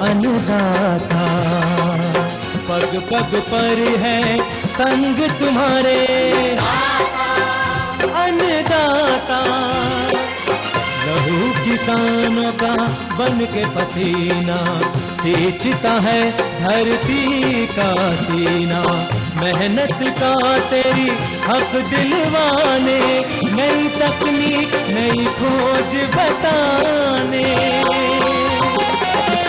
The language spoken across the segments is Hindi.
अन्नदाता। पग पग पर है संग तुम्हारे अन्नदाता। लहू किसानों का बन के पसीना सींचता है धरती का सीना। मेहनत का तेरी हक दिलवाने, नई तकनीक नई खोज बताने।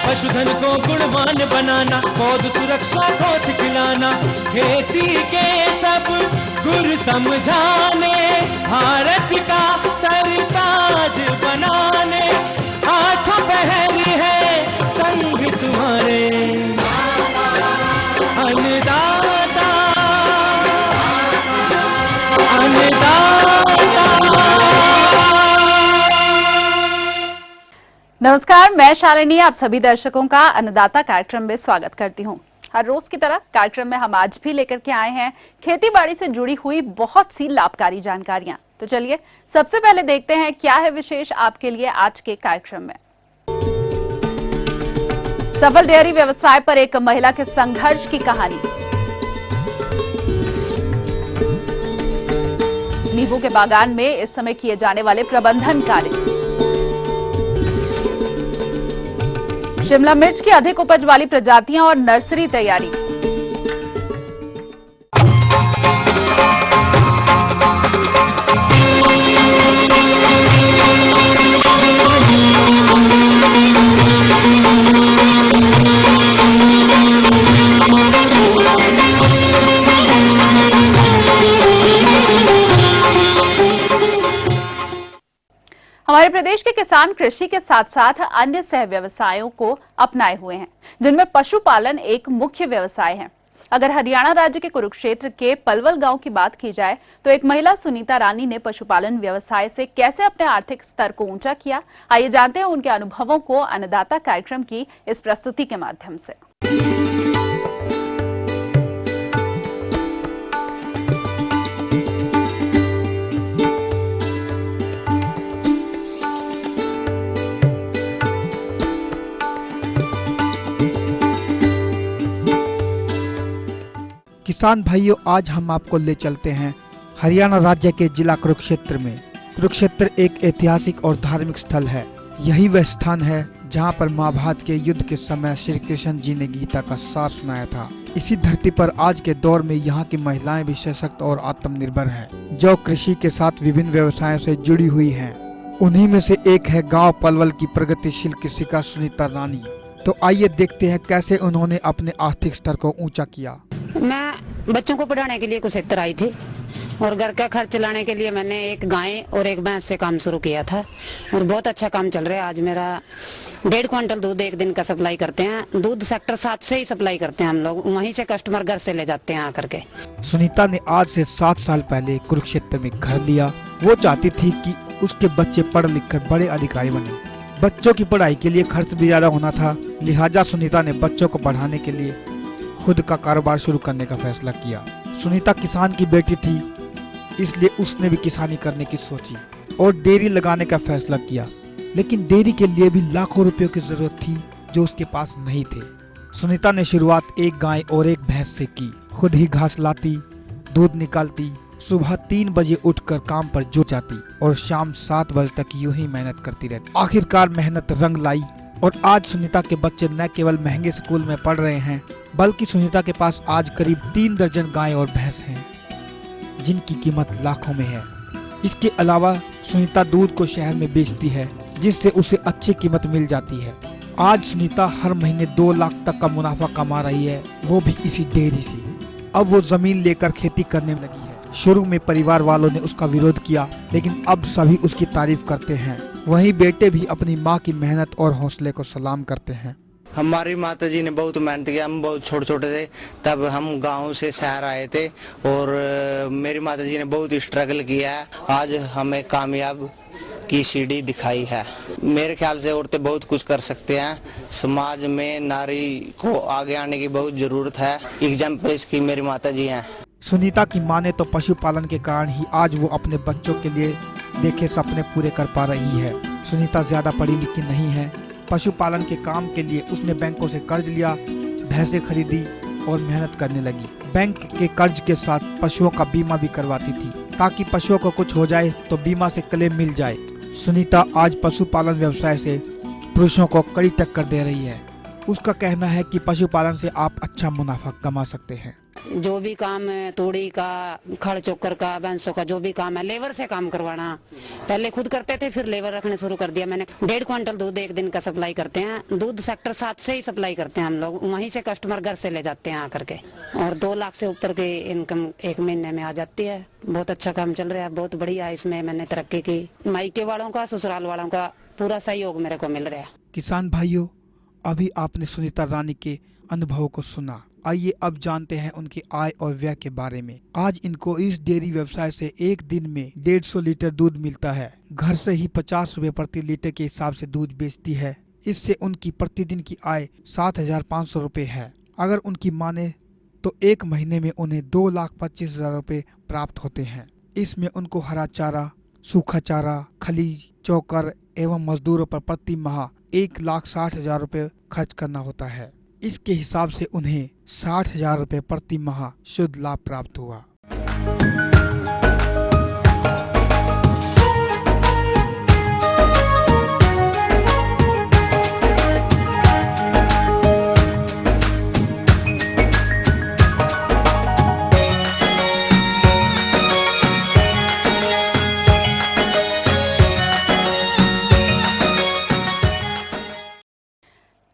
पशुधन को गुणवान बनाना, पौध सुरक्षा को सिखलाना, खेती के सब गुर समझाने, भारत का सरताज बनाने। आठों पहर है संग तुम्हारे अन्नदाता अन्नदाता। नमस्कार, मैं शालिनी आप सभी दर्शकों का अन्नदाता कार्यक्रम में स्वागत करती हूं। हर रोज की तरह कार्यक्रम में हम आज भी लेकर के आए हैं खेती बाड़ी से जुड़ी हुई बहुत सी लाभकारी जानकारियां। तो चलिए सबसे पहले देखते हैं क्या है विशेष आपके लिए आज के कार्यक्रम में। सफल डेयरी व्यवसाय पर एक महिला के संघर्ष की कहानी। नींबू के बागान में इस समय किए जाने वाले प्रबंधन कार्य। शिमला मिर्च की अधिक उपज वाली प्रजातियां और नर्सरी तैयारी। हमारे प्रदेश के किसान कृषि के साथ साथ अन्य सह व्यवसायों को अपनाए हुए हैं, जिनमें पशुपालन एक मुख्य व्यवसाय है। अगर हरियाणा राज्य के कुरुक्षेत्र के पलवल गांव की बात की जाए तो एक महिला सुनीता रानी ने पशुपालन व्यवसाय से कैसे अपने आर्थिक स्तर को ऊंचा किया, आइए जानते हैं उनके अनुभवों को अन्नदाता कार्यक्रम की इस प्रस्तुति के माध्यम से। किसान भाइयों, आज हम आपको ले चलते हैं हरियाणा राज्य के जिला कुरुक्षेत्र में। कुरुक्षेत्र एक ऐतिहासिक और धार्मिक स्थल है। यही वह स्थान है जहां पर महाभारत के युद्ध के समय श्री कृष्ण जी ने गीता का सार सुनाया था। इसी धरती पर आज के दौर में यहाँ की महिलाएं भी सशक्त और आत्मनिर्भर हैं, जो कृषि के साथ विभिन्न व्यवसायों से जुड़ी हुई हैं। उन्हीं में से एक है गाँव पलवल की प्रगतिशील कृषिका सुनीता रानी। तो आइए देखते हैं कैसे उन्होंने अपने आर्थिक स्तर को ऊंचा किया। मैं बच्चों को पढ़ाने के लिए कुरुक्षेत्र आई थी और घर का खर्च चलाने के लिए मैंने एक गाय और एक भैंस से काम शुरू किया था और बहुत अच्छा काम चल रहा है। आज मेरा 1.5 क्विंटल दूध एक दिन का सप्लाई करते हैं। दूध सेक्टर 7 से ही सप्लाई करते हैं हम लोग, वहीं से कस्टमर घर से ले जाते हैं आकर के। सुनीता ने आज से 7 साल पहले कुरुक्षेत्र में घर लिया। वो चाहती थी कि उसके बच्चे पढ़ लिख कर बड़े अधिकारी बने। बच्चों की पढ़ाई के लिए खर्च भी ज्यादा होना था, लिहाजा सुनीता ने बच्चों को पढ़ाने के लिए खुद का कारोबार शुरू करने का फैसला किया। सुनीता किसान की बेटी थी, इसलिए उसने भी किसानी करने की सोची और डेयरी लगाने का फैसला किया। लेकिन डेयरी के लिए भी लाखों रुपयों की जरूरत थी, जो उसके पास नहीं थे। सुनीता ने शुरुआत एक गाय और एक भैंस से की। खुद ही घास लाती, दूध निकालती, सुबह 3 बजे उठकर काम पर जुट जाती और शाम 7 बजे तक यूं ही मेहनत करती रहती। आखिरकार मेहनत रंग लाई और आज सुनीता के बच्चे न केवल महंगे स्कूल में पढ़ रहे हैं, बल्कि सुनीता के पास आज करीब 3 दर्जन गाय और भैंस हैं, जिनकी कीमत लाखों में है। इसके अलावा सुनीता दूध को शहर में बेचती है, जिससे उसे अच्छी कीमत मिल जाती है। आज सुनीता हर महीने 2 लाख तक का मुनाफा कमा रही है, वो भी इसी डेयरी से। अब वो जमीन लेकर खेती करने लगी है। शुरू में परिवार वालों ने उसका विरोध किया, लेकिन अब सभी उसकी तारीफ करते हैं। वहीं बेटे भी अपनी माँ की मेहनत और हौसले को सलाम करते हैं। हमारी माता जी ने बहुत मेहनत किया। हम बहुत छोटे छोटे थे तब हम गांव से शहर आए थे और मेरी माता जी ने बहुत स्ट्रगल किया है। आज हमें कामयाब की सीढ़ी दिखाई है। मेरे ख्याल से औरतें बहुत कुछ कर सकते हैं। समाज में नारी को आगे आने की बहुत जरूरत है। एग्जाम्पल इसकी मेरी माता जी हैं। सुनीता की मां ने तो पशुपालन के कारण ही आज वो अपने बच्चों के लिए देखे सपने पूरे कर पा रही है। सुनीता ज्यादा पढ़ी लिखी नहीं है, पशुपालन के काम के लिए उसने बैंकों से कर्ज लिया, भैंसें खरीदी और मेहनत करने लगी। बैंक के कर्ज के साथ पशुओं का बीमा भी करवाती थी ताकि पशुओं को कुछ हो जाए तो बीमा से क्लेम मिल जाए। सुनीता आज पशुपालन व्यवसाय से पुरुषों को कड़ी टक्कर दे रही है। उसका कहना है कि पशुपालन से आप अच्छा मुनाफा कमा सकते हैं। जो भी काम है, तोड़ी का, खड़ चोकर का, भैंसों का जो भी काम है, लेबर से काम करवाना। पहले खुद करते थे, फिर लेबर रखने शुरू कर दिया मैंने। 1.5 क्विंटल दूध एक दिन का सप्लाई करते हैं। दूध सेक्टर 7 से ही सप्लाई करते हैं हम लोग, वहीं से कस्टमर घर से ले जाते हैं आकर के। और 2 लाख से ऊपर की इनकम एक महीने में आ जाती है। बहुत अच्छा काम चल रहा है, बहुत बढ़िया है। इसमें मैंने तरक्की की। मायके वालों का, ससुराल वालों का पूरा सहयोग मेरे को मिल रहा है। किसान भाइयों, अभी आपने सुनीता रानी के अनुभवों को सुना। आइए अब जानते हैं उनकी आय और व्यय के बारे में। आज इनको इस डेयरी व्यवसाय से एक दिन में 150 लीटर दूध मिलता है। घर से ही 50 रुपए प्रति लीटर के हिसाब से दूध बेचती है। इससे उनकी प्रतिदिन की आय 7,500 रुपए है। अगर उनकी माने तो एक महीने में उन्हें 2,25,000 रुपए प्राप्त होते हैं। इसमें उनको हरा चारा, सूखा चारा, खलीज, चोकर एवं मजदूरों पर प्रति माह 1,60,000 रुपए खर्च करना होता है। इसके हिसाब से उन्हें 60,000 रुपए प्रति माह शुद्ध लाभ प्राप्त हुआ।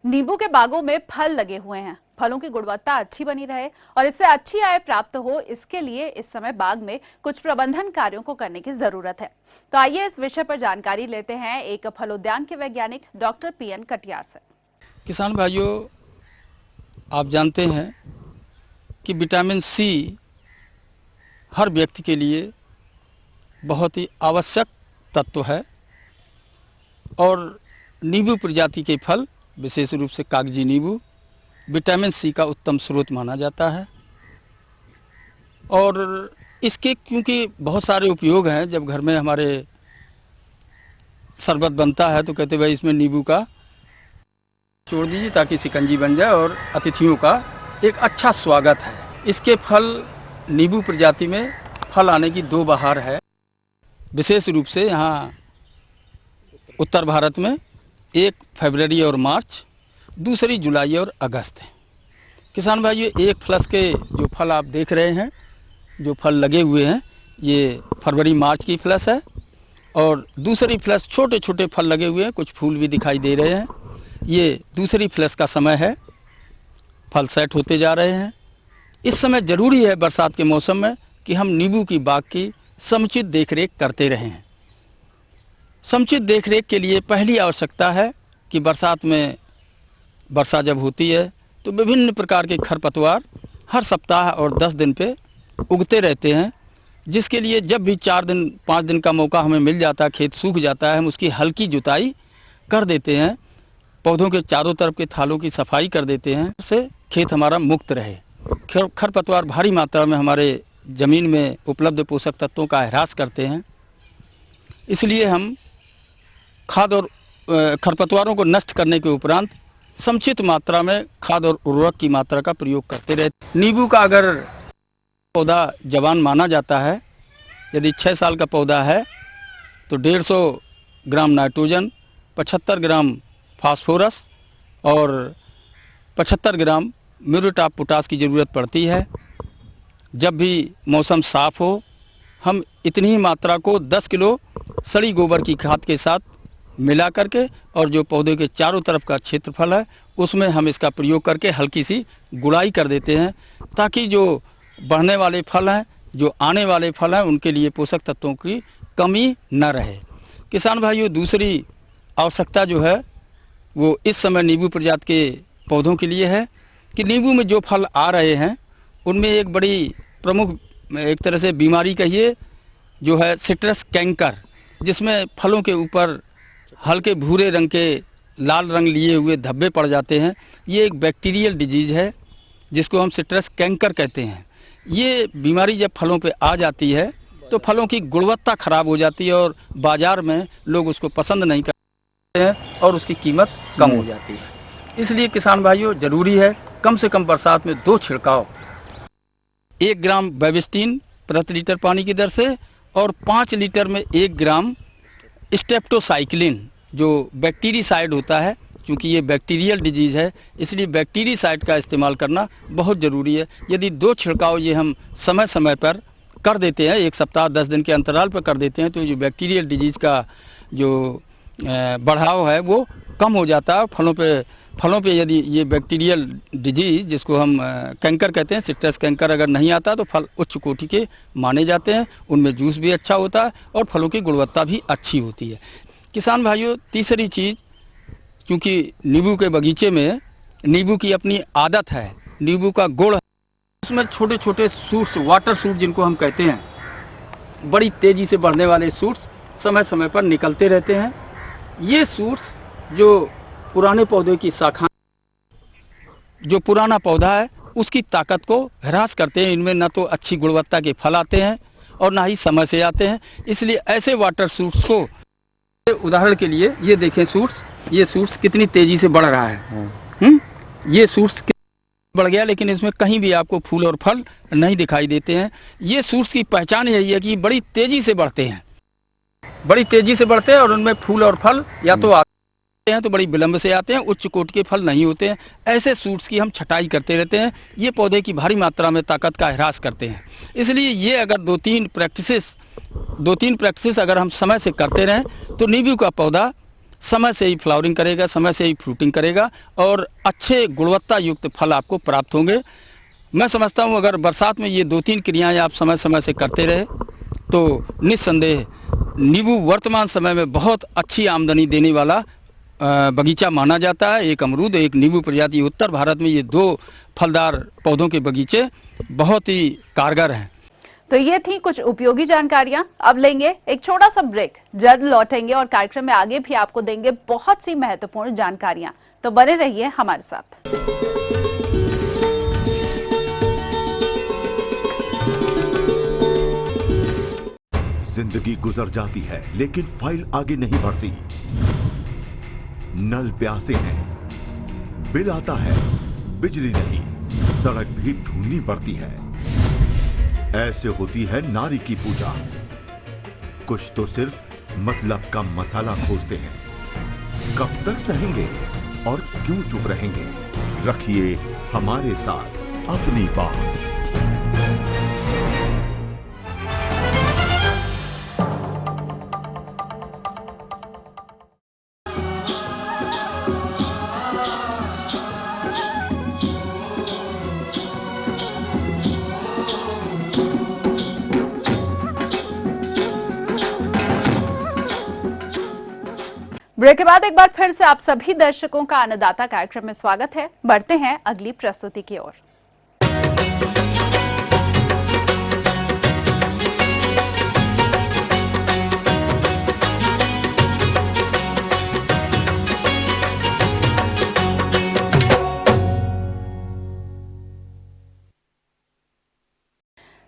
नींबू के बागों में फल लगे हुए हैं। फलों की गुणवत्ता अच्छी बनी रहे और इससे अच्छी आय प्राप्त हो, इसके लिए इस समय बाग में कुछ प्रबंधन कार्यों को करने की जरूरत है। तो आइए इस विषय पर जानकारी लेते हैं एक फलोद्यान के वैज्ञानिक डॉक्टर पीएन कटियार से। किसान भाइयों, आप जानते हैं कि विटामिन सी हर व्यक्ति के लिए बहुत ही आवश्यक तत्व है और नींबू प्रजाति के फल, विशेष रूप से कागजी नींबू, विटामिन सी का उत्तम स्रोत माना जाता है। और इसके क्योंकि बहुत सारे उपयोग हैं, जब घर में हमारे शरबत बनता है तो कहते भाई इसमें नींबू का छोड़ दीजिए ताकि शिकंजी बन जाए और अतिथियों का एक अच्छा स्वागत है। इसके फल, नींबू प्रजाति में फल आने की 2 बहार है। विशेष रूप से यहाँ उत्तर भारत में एक फरवरी और मार्च, दूसरी जुलाई और अगस्त है। किसान भाइयों, एक फ्लस के जो फल आप देख रहे हैं, जो फल लगे हुए हैं, ये फरवरी मार्च की फ्लस है और दूसरी फ्लस छोटे छोटे फल लगे हुए हैं, कुछ फूल भी दिखाई दे रहे हैं। ये दूसरी फ्लस का समय है, फल सेट होते जा रहे हैं। इस समय ज़रूरी है बरसात के मौसम में कि हम नींबू की बाग की समुचित देखरेख करते रहें। समुचित देखरेख के लिए पहली आवश्यकता है कि बरसात में वर्षा जब होती है तो विभिन्न प्रकार के खरपतवार हर सप्ताह और 10 दिन पे उगते रहते हैं, जिसके लिए जब भी 4 दिन 5 दिन का मौका हमें मिल जाता है, खेत सूख जाता है, हम उसकी हल्की जुताई कर देते हैं, पौधों के चारों तरफ के थालों की सफाई कर देते हैं, इससे खेत हमारा मुक्त रहे। खरपतवार भारी मात्रा में हमारे ज़मीन में उपलब्ध पोषक तत्वों का ह्रास करते हैं, इसलिए हम खाद और खरपतवारों को नष्ट करने के उपरांत समुचित मात्रा में खाद और उर्वरक की मात्रा का प्रयोग करते रहते। नींबू का अगर पौधा जवान माना जाता है, यदि 6 साल का पौधा है तो 150 ग्राम नाइट्रोजन, 75 ग्राम फास्फोरस और 75 ग्राम म्यूरेट ऑफ पोटाश की ज़रूरत पड़ती है। जब भी मौसम साफ़ हो, हम इतनी ही मात्रा को 10 किलो सड़ी गोबर की खाद के साथ मिला करके और जो पौधे के चारों तरफ का क्षेत्रफल है उसमें हम इसका प्रयोग करके हल्की सी गुड़ाई कर देते हैं, ताकि जो बढ़ने वाले फल हैं, जो आने वाले फल हैं, उनके लिए पोषक तत्वों की कमी न रहे। किसान भाइयों, दूसरी आवश्यकता जो है वो इस समय नींबू प्रजाति के पौधों के लिए है कि नींबू में जो फल आ रहे हैं उनमें एक बड़ी प्रमुख एक तरह से बीमारी कहिए जो है सिट्रस कैंकर, जिसमें फलों के ऊपर हल्के भूरे रंग के लाल रंग लिए हुए धब्बे पड़ जाते हैं। ये एक बैक्टीरियल डिजीज़ है जिसको हम सिट्रस कैंकर कहते हैं। ये बीमारी जब फलों पे आ जाती है तो फलों की गुणवत्ता खराब हो जाती है और बाज़ार में लोग उसको पसंद नहीं करते। हैं और उसकी कीमत कम हो जाती है। इसलिए किसान भाइयों, ज़रूरी है कम से कम बरसात में 2 छिड़काव, 1 ग्राम बेबिस्टीन प्रति लीटर पानी की दर से और 5 लीटर में 1 ग्राम स्टेप्टोसाइक्लिन जो बैक्टीरियासाइड होता है। क्योंकि ये बैक्टीरियल डिजीज़ है, इसलिए बैक्टीरियासाइड का इस्तेमाल करना बहुत ज़रूरी है। यदि 2 छिड़काव ये हम समय समय पर कर देते हैं, 1 सप्ताह 10 दिन के अंतराल पर कर देते हैं, तो जो बैक्टीरियल डिजीज़ का जो बढ़ाव है वो कम हो जाता है। फलों पे यदि ये बैक्टीरियल डिजीज़, जिसको हम कैंकर कहते हैं, सिट्रस कैंकर अगर नहीं आता तो फल उच्च कोटि के माने जाते हैं, उनमें जूस भी अच्छा होता है और फलों की गुणवत्ता भी अच्छी होती है। किसान भाइयों, तीसरी चीज़, क्योंकि नींबू के बगीचे में नींबू की अपनी आदत है, नींबू का गुण है, उसमें छोटे छोटे सूट्स, वाटर सूट जिनको हम कहते हैं, बड़ी तेज़ी से बढ़ने वाले सूट्स समय समय पर निकलते रहते हैं। ये सूट्स जो पुराने पौधे की शाखा, जो पुराना पौधा है उसकी ताकत को ह्रास करते हैं। इनमें न तो अच्छी गुणवत्ता के फल आते हैं और ना ही समय से आते हैं। इसलिए ऐसे वाटर सूट्स को, उदाहरण के लिए ये देखें सूट्स, ये सूट्स कितनी तेज़ी से बढ़ रहा है। ये सूट्स बढ़ गया, लेकिन इसमें कहीं भी आपको फूल और फल नहीं दिखाई देते हैं। ये सूट्स की पहचान यही है कि बड़ी तेज़ी से बढ़ते हैं, बड़ी तेज़ी से बढ़ते हैं और उनमें फूल और फल या तो आते हैं तो बड़ी विलंब से आते हैं, उच्च कोटि के फल नहीं होते हैं। ऐसे सूट्स की हम छटाई करते रहते हैं। ये पौधे की भारी मात्रा में ताकत का ह्रास करते हैं। इसलिए ये अगर 2-3 प्रैक्टिसेस अगर हम समय से करते रहें तो नींबू का पौधा समय से ही फ्लावरिंग करेगा, समय से ही फ्रूटिंग करेगा और अच्छे गुणवत्ता युक्त फल आपको प्राप्त होंगे। मैं समझता हूँ अगर बरसात में ये 2-3 क्रियाएं आप समय समय से करते रहे तो निस्संदेह नींबू वर्तमान समय में बहुत अच्छी आमदनी देने वाला बगीचा माना जाता है। एक अमरूद, एक नींबू प्रजाति, उत्तर भारत में ये 2 फलदार पौधों के बगीचे बहुत ही कारगर हैं। तो ये थी कुछ उपयोगी जानकारियां। अब लेंगे एक छोटा सा ब्रेक, जल्द लौटेंगे और कार्यक्रम में आगे भी आपको देंगे बहुत सी महत्वपूर्ण जानकारियां। तो बने रहिए हमारे साथ। जिंदगी गुजर जाती है लेकिन फाइल आगे नहीं बढ़ती। नल प्यासे हैं, बिल आता है, बिजली नहीं, सड़क भी ढूंढनी पड़ती है। ऐसे होती है नारी की पूजा। कुछ तो सिर्फ मतलब का मसाला खोजते हैं। कब तक सहेंगे और क्यों चुप रहेंगे? रखिए हमारे साथ अपनी बात। ब्रेक के बाद एक बार फिर से आप सभी दर्शकों का अन्नदाता कार्यक्रम में स्वागत है। बढ़ते हैं अगली प्रस्तुति की ओर।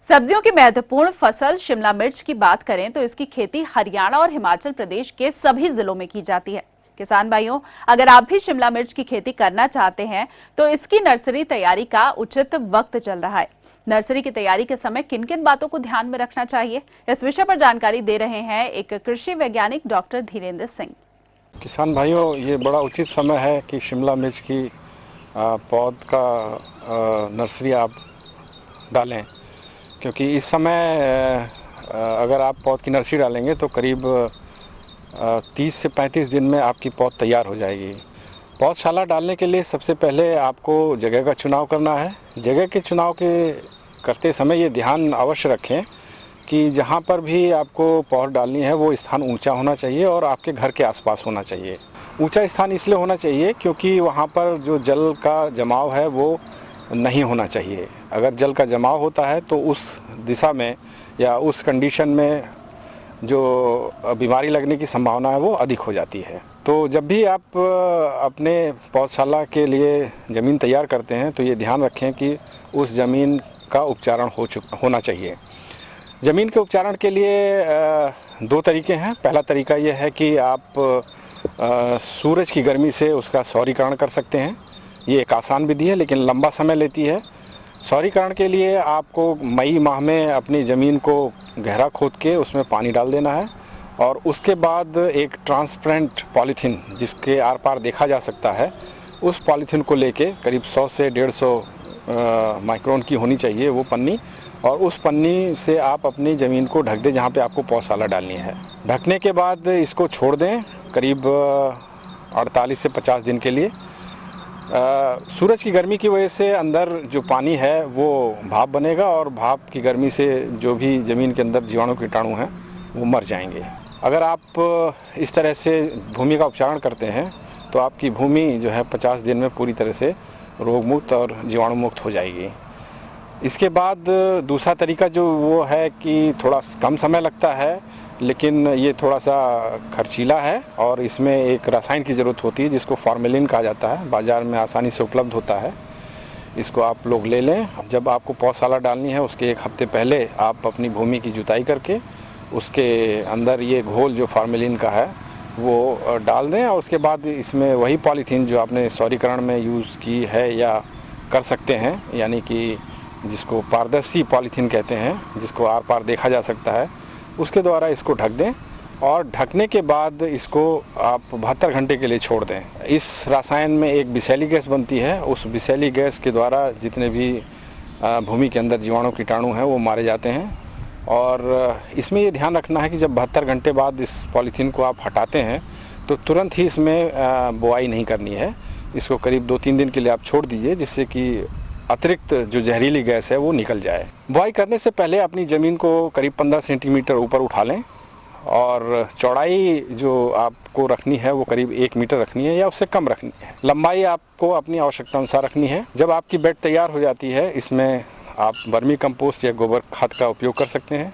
सब्जियों की महत्वपूर्ण फसल शिमला मिर्च की बात करें तो इसकी खेती हरियाणा और हिमाचल प्रदेश के सभी जिलों में की जाती है। किसान भाइयों, अगर आप भी शिमला मिर्च की खेती करना चाहते हैं तो इसकी नर्सरी तैयारी का उचित वक्त चल रहा है। नर्सरी की तैयारी के समय किन किन बातों को ध्यान में रखना चाहिए, इस विषय पर जानकारी दे रहे हैं एक कृषि वैज्ञानिक डॉक्टर धीरेन्द्र सिंह। किसान भाइयों, ये बड़ा उचित समय है कि शिमला मिर्च की पौध का नर्सरी आप डालें, क्योंकि इस समय अगर आप पौध की नर्सरी डालेंगे तो करीब 30 से 35 दिन में आपकी पौध तैयार हो जाएगी। पौधशाला डालने के लिए सबसे पहले आपको जगह का चुनाव करना है। जगह के चुनाव के करते समय ये ध्यान अवश्य रखें कि जहाँ पर भी आपको पौध डालनी है वो स्थान ऊंचा होना चाहिए और आपके घर के आसपास होना चाहिए। ऊंचा स्थान इसलिए होना चाहिए क्योंकि वहाँ पर जो जल का जमाव है वो नहीं होना चाहिए। अगर जल का जमाव होता है तो उस दिशा में या उस कंडीशन में जो बीमारी लगने की संभावना है वो अधिक हो जाती है। तो जब भी आप अपने पौधशाला के लिए ज़मीन तैयार करते हैं तो ये ध्यान रखें कि उस ज़मीन का उपचारण होना चाहिए। ज़मीन के उपचारण के लिए 2 तरीके हैं। पहला तरीका ये है कि आप सूरज की गर्मी से उसका सौरीकरण कर सकते हैं। ये एक आसान विधि है लेकिन लंबा समय लेती है। सौरीकरण के लिए आपको मई माह में अपनी ज़मीन को गहरा खोद के उसमें पानी डाल देना है और उसके बाद एक ट्रांसपेरेंट पॉलीथीन जिसके आर पार देखा जा सकता है, उस पॉलीथीन को लेके करीब 100 से 150 माइक्रोन की होनी चाहिए वो पन्नी, और उस पन्नी से आप अपनी ज़मीन को ढक दें जहाँ पे आपको पौधशाला डालनी है। ढकने के बाद इसको छोड़ दें करीब 48 से 50 दिन के लिए। सूरज की गर्मी की वजह से अंदर जो पानी है वो भाप बनेगा और भाप की गर्मी से जो भी ज़मीन के अंदर जीवाणु कीटाणु हैं वो मर जाएंगे। अगर आप इस तरह से भूमि का उपचारण करते हैं तो आपकी भूमि जो है 50 दिन में पूरी तरह से रोग मुक्त और जीवाणु मुक्त हो जाएगी। इसके बाद दूसरा तरीका जो वो है कि थोड़ा कम समय लगता है लेकिन ये थोड़ा सा खर्चीला है और इसमें एक रसायन की ज़रूरत होती है जिसको फॉर्मेलिन कहा जाता है। बाज़ार में आसानी से उपलब्ध होता है, इसको आप लोग ले लें। जब आपको पौधशाला डालनी है उसके 1 हफ्ते पहले आप अपनी भूमि की जुताई करके उसके अंदर ये घोल जो फॉर्मेलिन का है वो डाल दें और उसके बाद इसमें वही पॉलीथीन जो आपने सौरीकरण में यूज़ की है या कर सकते हैं, यानी कि जिसको पारदर्शी पॉलीथीन कहते हैं, जिसको आर पार देखा जा सकता है, उसके द्वारा इसको ढक दें और ढकने के बाद इसको आप 72 घंटे के लिए छोड़ दें। इस रसायन में एक विषैली गैस बनती है, उस विषैली गैस के द्वारा जितने भी भूमि के अंदर जीवाणु कीटाणु हैं वो मारे जाते हैं। और इसमें ये ध्यान रखना है कि जब 72 घंटे बाद इस पॉलीथीन को आप हटाते हैं तो तुरंत ही इसमें बुआई नहीं करनी है। इसको करीब 2-3 दिन के लिए आप छोड़ दीजिए जिससे कि अतिरिक्त जो जहरीली गैस है वो निकल जाए। बुआई करने से पहले अपनी ज़मीन को करीब 15 सेंटीमीटर ऊपर उठा लें और चौड़ाई जो आपको रखनी है वो करीब 1 मीटर रखनी है या उससे कम रखनी है। लंबाई आपको अपनी आवश्यकता अनुसार रखनी है। जब आपकी बेड तैयार हो जाती है इसमें आप वर्मी कंपोस्ट या गोबर खाद का उपयोग कर सकते हैं।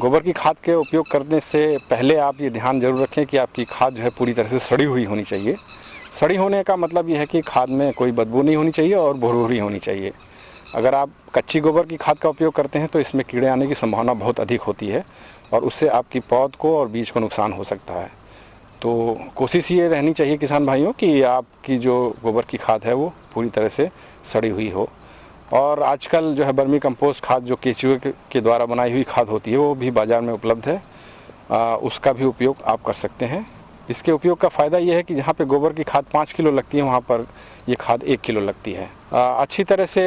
गोबर की खाद के उपयोग करने से पहले आप ये ध्यान जरूर रखें कि आपकी खाद जो है पूरी तरह से सड़ी हुई होनी चाहिए। सड़ी होने का मतलब ये है कि खाद में कोई बदबू नहीं होनी चाहिए और भुरभुरी होनी चाहिए। अगर आप कच्ची गोबर की खाद का उपयोग करते हैं तो इसमें कीड़े आने की संभावना बहुत अधिक होती है और उससे आपकी पौध को और बीज को नुकसान हो सकता है। तो कोशिश ये रहनी चाहिए किसान भाइयों कि आपकी जो गोबर की खाद है वो पूरी तरह से सड़ी हुई हो। और आजकल जो है वर्मी कंपोस्ट खाद जो केचुए के द्वारा बनाई हुई खाद होती है वो भी बाज़ार में उपलब्ध है, उसका भी उपयोग आप कर सकते हैं। इसके उपयोग का फ़ायदा ये है कि जहाँ पे गोबर की खाद 5 किलो लगती है वहाँ पर ये खाद 1 किलो लगती है। अच्छी तरह से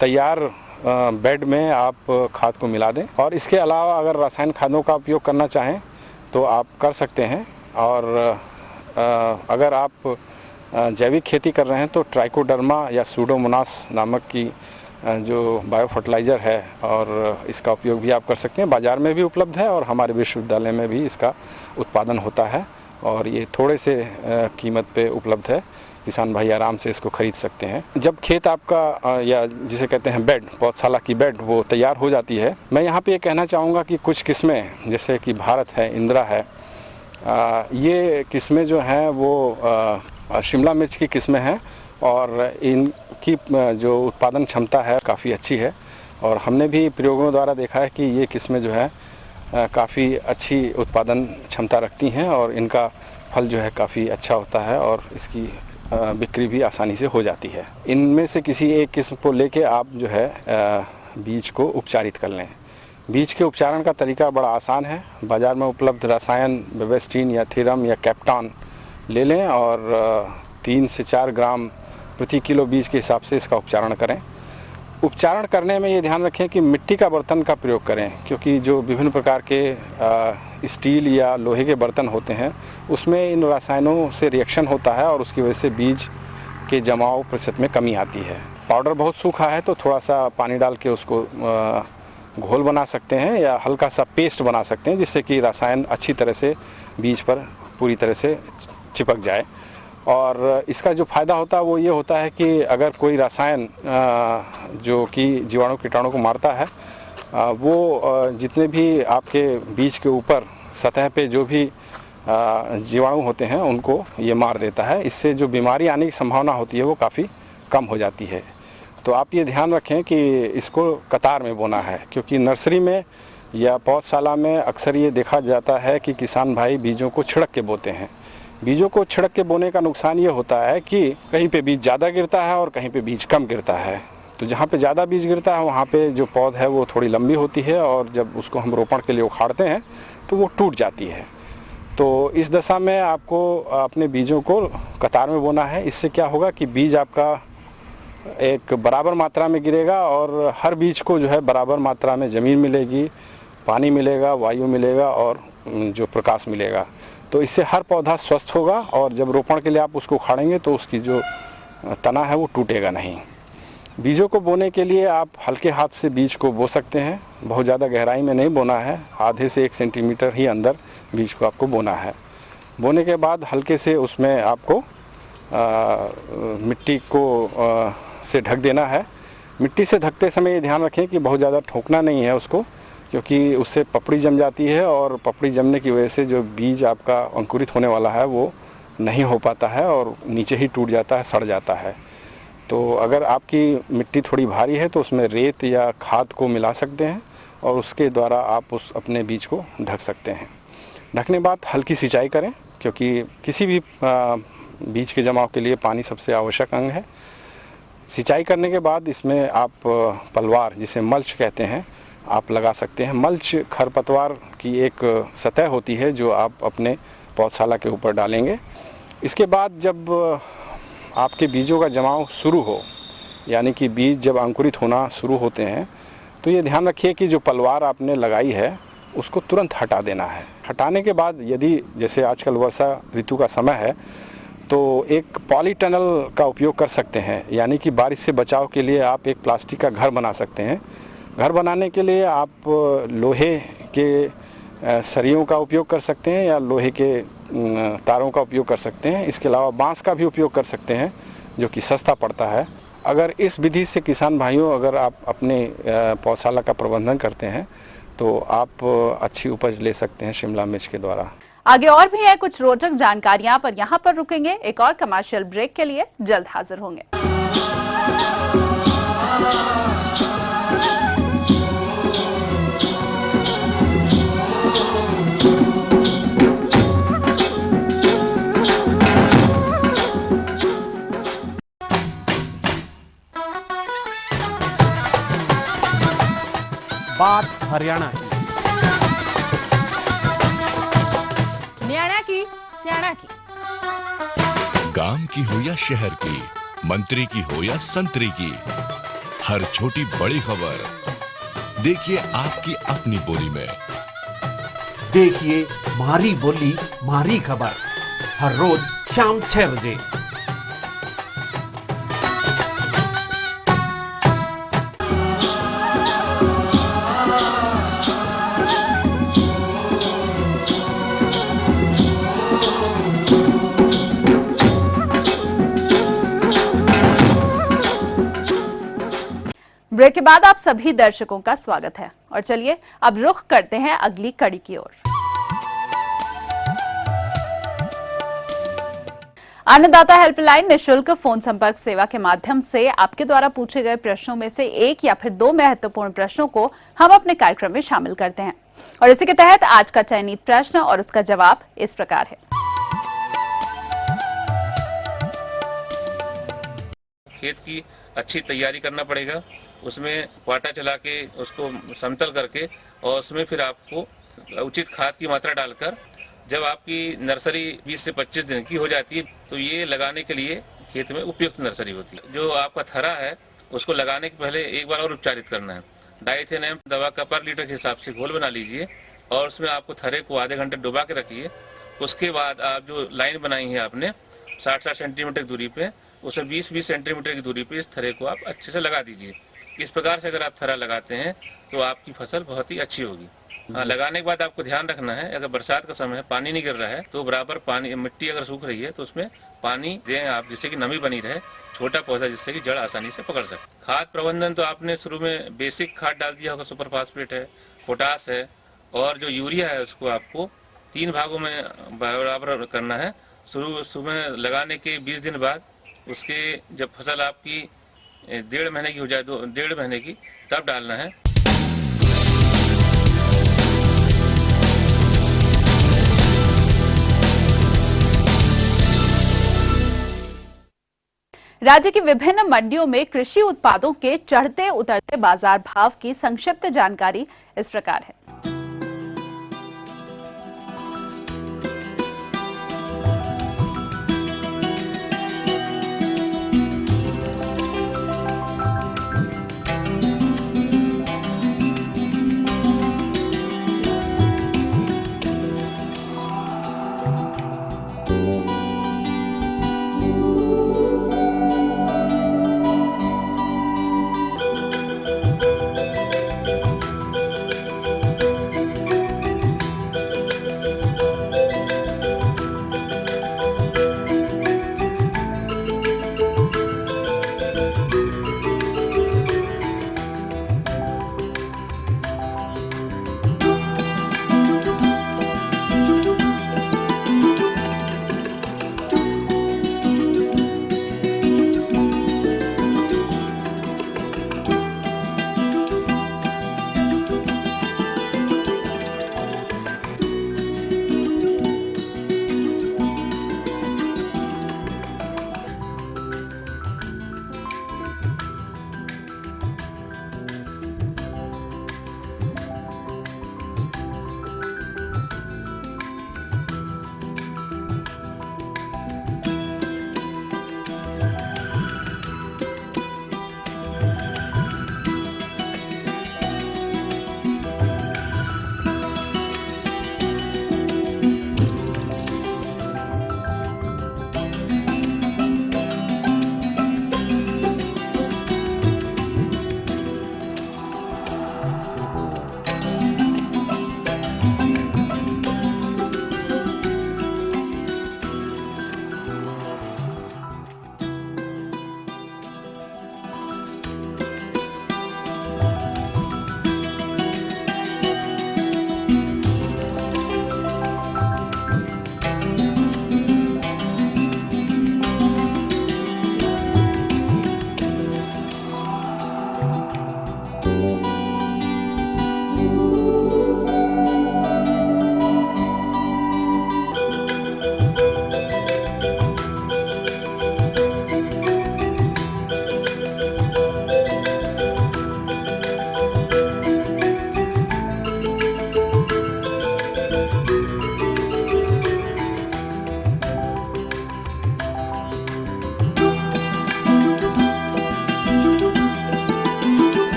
तैयार बेड में आप खाद को मिला दें और इसके अलावा अगर रासायनिक खादों का उपयोग करना चाहें तो आप कर सकते हैं। और अगर आप जैविक खेती कर रहे हैं तो ट्राइकोडर्मा या सूडोमोनास नामक की जो बायो फर्टिलाइज़र है और इसका उपयोग भी आप कर सकते हैं। बाज़ार में भी उपलब्ध है और हमारे विश्वविद्यालय में भी इसका उत्पादन होता है और ये थोड़े से कीमत पे उपलब्ध है। किसान भाई आराम से इसको खरीद सकते हैं। जब खेत आपका या जिसे कहते हैं बेड, पौधशाला की बेड वो तैयार हो जाती है, मैं यहाँ पे ये कहना चाहूँगा कि कुछ किस्में जैसे कि भारत है, इंदिरा है, ये किस्में जो हैं वो शिमला मिर्च की किस्में हैं और इनकी जो उत्पादन क्षमता है काफ़ी अच्छी है और हमने भी प्रयोगों द्वारा देखा है कि ये किस्में जो है काफ़ी अच्छी उत्पादन क्षमता रखती हैं और इनका फल जो है काफ़ी अच्छा होता है और इसकी बिक्री भी आसानी से हो जाती है। इनमें से किसी एक किस्म को लेके आप जो है बीज को उपचारित कर लें। बीज के उपचारण का तरीका बड़ा आसान है। बाज़ार में उपलब्ध रसायन बेवेस्टीन या थीरम या कैप्टान ले लें और 3 से 4 ग्राम प्रति किलो बीज के हिसाब से इसका उपचारण करें। उपचारण करने में ये ध्यान रखें कि मिट्टी का बर्तन का प्रयोग करें, क्योंकि जो विभिन्न प्रकार के स्टील या लोहे के बर्तन होते हैं उसमें इन रसायनों से रिएक्शन होता है और उसकी वजह से बीज के जमाव प्रतिशत में कमी आती है। पाउडर बहुत सूखा है तो थोड़ा सा पानी डाल के उसको घोल बना सकते हैं या हल्का सा पेस्ट बना सकते हैं जिससे कि रसायन अच्छी तरह से बीज पर पूरी तरह से चिपक जाए। और इसका जो फ़ायदा होता है वो ये होता है कि अगर कोई रसायन जो कि जीवाणु कीटाणु को मारता है वो जितने भी आपके बीज के ऊपर सतह पे जो भी जीवाणु होते हैं उनको ये मार देता है। इससे जो बीमारी आने की संभावना होती है वो काफ़ी कम हो जाती है। तो आप ये ध्यान रखें कि इसको कतार में बोना है, क्योंकि नर्सरी में या पौधशाला में अक्सर ये देखा जाता है कि किसान भाई बीजों को छिड़क के बोते हैं। बीजों को छिड़क के बोने का नुकसान ये होता है कि कहीं पे बीज ज़्यादा गिरता है और कहीं पे बीज कम गिरता है। तो जहाँ पे ज़्यादा बीज गिरता है वहाँ पे जो पौध है वो थोड़ी लंबी होती है और जब उसको हम रोपण के लिए उखाड़ते हैं तो वो टूट जाती है। तो इस दशा में आपको अपने बीजों को कतार में बोना है। इससे क्या होगा कि बीज आपका एक बराबर मात्रा में गिरेगा और हर बीज को जो है बराबर मात्रा में ज़मीन मिलेगी, पानी मिलेगा, वायु मिलेगा और जो प्रकाश मिलेगा। तो इससे हर पौधा स्वस्थ होगा और जब रोपण के लिए आप उसको उखाड़ेंगे तो उसकी जो तना है वो टूटेगा नहीं। बीजों को बोने के लिए आप हल्के हाथ से बीज को बो सकते हैं, बहुत ज़्यादा गहराई में नहीं बोना है, आधे से 1 सेंटीमीटर ही अंदर बीज को आपको बोना है। बोने के बाद हल्के से उसमें आपको मिट्टी को से ढक देना है। मिट्टी से ढकते समय ये ध्यान रखें कि बहुत ज़्यादा ठोकना नहीं है उसको, क्योंकि उससे पपड़ी जम जाती है और पपड़ी जमने की वजह से जो बीज आपका अंकुरित होने वाला है वो नहीं हो पाता है और नीचे ही टूट जाता है, सड़ जाता है। तो अगर आपकी मिट्टी थोड़ी भारी है तो उसमें रेत या खाद को मिला सकते हैं और उसके द्वारा आप उस अपने बीज को ढक सकते हैं। ढकने बाद हल्की सिंचाई करें, क्योंकि किसी भी बीज के जमाव के लिए पानी सबसे आवश्यक अंग है। सिंचाई करने के बाद इसमें आप पलवार, जिसे मल्च कहते हैं, आप लगा सकते हैं। मल्च खरपतवार की एक सतह होती है जो आप अपने पौधशाला के ऊपर डालेंगे। इसके बाद जब आपके बीजों का जमाव शुरू हो, यानी कि बीज जब अंकुरित होना शुरू होते हैं, तो ये ध्यान रखिए कि जो पलवार आपने लगाई है उसको तुरंत हटा देना है। हटाने के बाद यदि जैसे आजकल वर्षा ऋतु का समय है तो एक पॉलीटनल का उपयोग कर सकते हैं, यानी कि बारिश से बचाव के लिए आप एक प्लास्टिक का घर बना सकते हैं। घर बनाने के लिए आप लोहे के सरियों का उपयोग कर सकते हैं या लोहे के तारों का उपयोग कर सकते हैं। इसके अलावा बांस का भी उपयोग कर सकते हैं जो कि सस्ता पड़ता है। अगर इस विधि से किसान भाइयों अगर आप अपने पौधशाला का प्रबंधन करते हैं तो आप अच्छी उपज ले सकते हैं शिमला मिर्च के द्वारा। आगे और भी है कुछ रोचक जानकारियां, पर यहाँ पर रुकेंगे। एक और कमर्शियल ब्रेक के लिए जल्द हाजिर होंगे। बात हरियाणा की, न्याणा की, स्याणा की, गांव की हो या शहर की, मंत्री की हो या संतरी की, हर छोटी बड़ी खबर देखिए आपकी अपनी बोली में। देखिए मारी बोली मारी खबर हर रोज शाम 6 बजे। ब्रेक के बाद आप सभी दर्शकों का स्वागत है और चलिए अब रुख करते हैं अगली कड़ी की ओर। अन्नदाता हेल्पलाइन निशुल्क फोन संपर्क सेवा के माध्यम से आपके द्वारा पूछे गए प्रश्नों में से एक या फिर 2 महत्वपूर्ण प्रश्नों को हम अपने कार्यक्रम में शामिल करते हैं और इसी के तहत आज का चयनित प्रश्न और उसका जवाब इस प्रकार है। खेत की अच्छी तैयारी करना पड़ेगा, उसमें पाटा चला के उसको समतल करके और उसमें फिर आपको उचित खाद की मात्रा डालकर जब आपकी नर्सरी 20 से 25 दिन की हो जाती है तो ये लगाने के लिए खेत में उपयुक्त नर्सरी होती है। जो आपका थरा है उसको लगाने के पहले एक बार और उपचारित करना है। डाइथेनम दवा का पर लीटर के हिसाब से घोल बना लीजिए और उसमें आपको थरे को आधे घंटे डुबा के रखिए। उसके बाद आप जो लाइन बनाई है आपने 60-60 सेंटीमीटर की दूरी पे, उसमें 20-20 सेंटीमीटर की दूरी पे इस थरे को आप अच्छे से लगा दीजिए। इस प्रकार से अगर आप थरा लगाते हैं तो आपकी फसल बहुत ही अच्छी होगी। लगाने के बाद आपको ध्यान रखना है, अगर बरसात का समय है पानी नहीं गिर रहा है तो बराबर पानी, मिट्टी अगर सूख रही है तो उसमें पानी दें आप, जिससे कि नमी बनी रहे, छोटा पौधा जिससे कि जड़ आसानी से पकड़ सके। खाद प्रबंधन तो आपने शुरू में बेसिक खाद डाल दिया होगा, सुपर फास्फेट है, पोटास है और जो यूरिया है उसको आपको 3 भागों में बराबर करना है। शुरू सुबह लगाने के 20 दिन बाद उसके जब फसल आपकी 1.5 महीने की हो जाए, 1.5 महीने की, तब डालना है। राज्य की विभिन्न मंडियों में कृषि उत्पादों के चढ़ते उतरते बाजार भाव की संक्षिप्त जानकारी इस प्रकार है।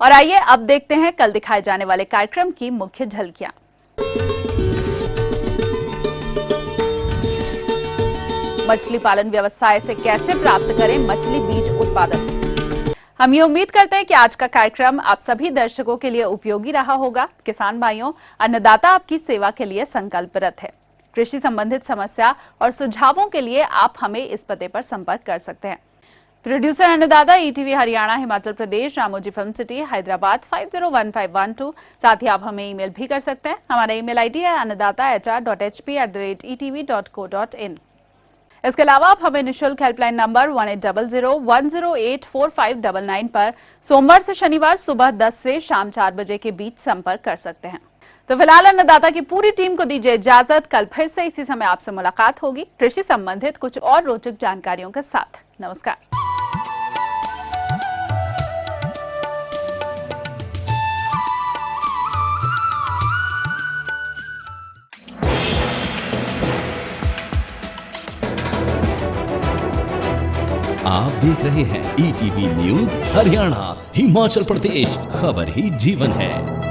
और आइए अब देखते हैं कल दिखाए जाने वाले कार्यक्रम की मुख्य झलकियां। मछली पालन व्यवसाय से कैसे प्राप्त करें मछली बीज उत्पादन। हम ये उम्मीद करते हैं कि आज का कार्यक्रम आप सभी दर्शकों के लिए उपयोगी रहा होगा। किसान भाइयों, अन्नदाता आपकी सेवा के लिए संकल्परत है। कृषि संबंधित समस्या और सुझावों के लिए आप हमें इस पते पर संपर्क कर सकते हैं। प्रोड्यूसर अन्नदाता, ETV Haryana, Himachal Pradesh, Ramoji film city, Hyderabad 501512। साथ ही आप हमें ईमेल भी कर सकते हैं। हमारा ईमेल आईडी है annadaata@hp@etv.co.in। इसके अलावा आप हमें निःशुल्क हेल्पलाइन नंबर 1800-108-4599 पर सोमवार से शनिवार सुबह 10 से शाम 4 बजे के बीच संपर्क कर सकते हैं। तो फिलहाल अन्नदाता की पूरी टीम को दीजिए इजाजत। कल फिर से इसी समय आपसे मुलाकात होगी कृषि संबंधित कुछ और रोचक जानकारियों के साथ। नमस्कार। आप देख रहे हैं ईटीवी न्यूज़ हरियाणा, हिमाचल प्रदेश, खबर ही जीवन है।